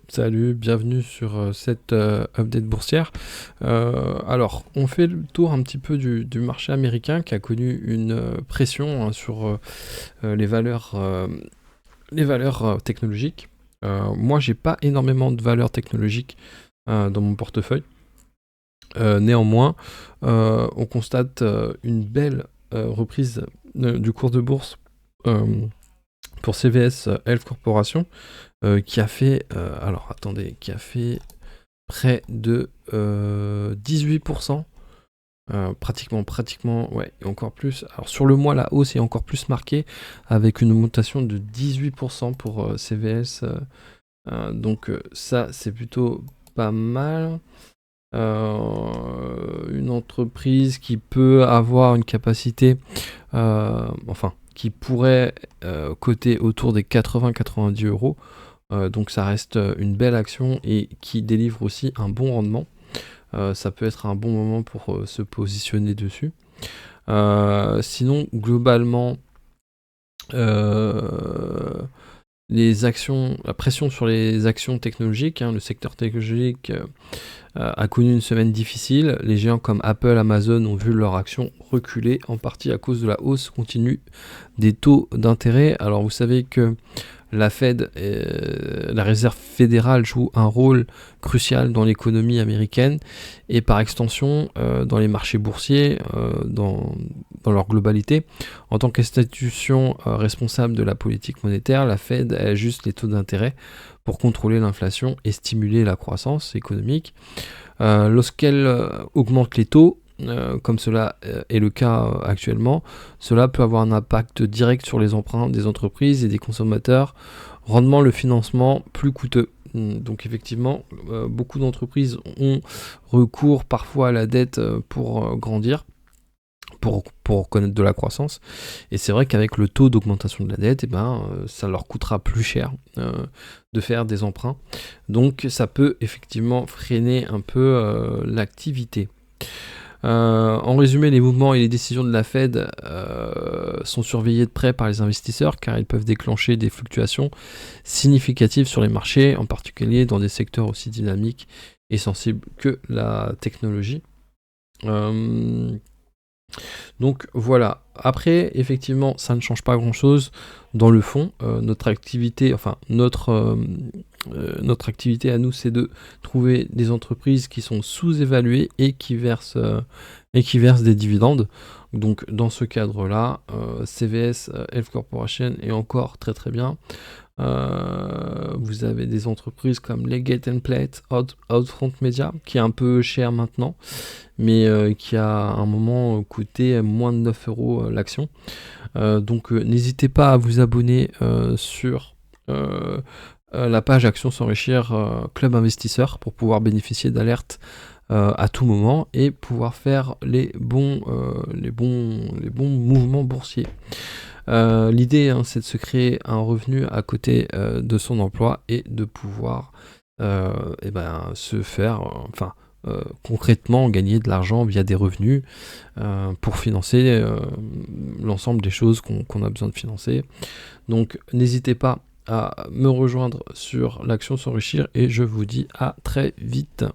Salut, bienvenue sur cette update boursière. Alors, on fait le tour un petit peu du marché américain qui a connu une pression sur les valeurs technologiques. Moi, j'ai pas énormément de valeurs technologiques dans mon portefeuille. Néanmoins, on constate une belle reprise du cours de bourse pour CVS Health Corporation qui a fait, alors attendez, qui a fait près de 18%, pratiquement, ouais, et encore plus. Alors sur le mois, la hausse est encore plus marquée, avec une augmentation de 18% pour CVS. Donc ça, c'est plutôt pas mal. Une entreprise qui peut avoir une capacité, qui pourrait coter autour des 80-90 euros. Donc ça reste une belle action et qui délivre aussi un bon rendement. Ça peut être un bon moment pour se positionner dessus. Sinon, globalement, la pression sur les actions technologiques, le secteur technologique a connu une semaine difficile. Les géants comme Apple, Amazon ont vu leurs actions reculer, en partie à cause de la hausse continue des taux d'intérêt. Alors vous savez que la Fed, la Réserve fédérale, joue un rôle crucial dans l'économie américaine et par extension dans les marchés boursiers, dans leur globalité. En tant qu'institution responsable de la politique monétaire, la Fed ajuste les taux d'intérêt pour contrôler l'inflation et stimuler la croissance économique. Lorsqu'elle augmente les taux, comme cela est le cas actuellement, cela peut avoir un impact direct sur les emprunts des entreprises et des consommateurs, rendant le financement plus coûteux. Donc effectivement, beaucoup d'entreprises ont recours parfois à la dette pour grandir, pour connaître de la croissance. Et c'est vrai qu'avec le taux d'augmentation de la dette, ça leur coûtera plus cher de faire des emprunts. Donc ça peut effectivement freiner un peu l'activité. En résumé, les mouvements et les décisions de la Fed sont surveillés de près par les investisseurs car ils peuvent déclencher des fluctuations significatives sur les marchés, en particulier dans des secteurs aussi dynamiques et sensibles que la technologie. Donc voilà. Après, effectivement, ça ne change pas grand-chose dans le fond. Notre activité à nous, c'est de trouver des entreprises qui sont sous-évaluées et qui versent des dividendes. Donc dans ce cadre-là, CVS Health Corporation est encore très très bien. Vous avez des entreprises comme Leggett & Platt, Outfront Media, qui est un peu cher maintenant, mais qui a à un moment coûté moins de 9 euros l'action. Donc n'hésitez pas à vous abonner sur la page Actions s'enrichir Club Investisseur pour pouvoir bénéficier d'alertes à tout moment et pouvoir faire les bons mouvements boursiers. L'idée, c'est de se créer un revenu à côté de son emploi et de pouvoir se faire, concrètement gagner de l'argent via des revenus pour financer l'ensemble des choses qu'on a besoin de financer. Donc n'hésitez pas à me rejoindre sur l'Action s'enrichir et je vous dis à très vite.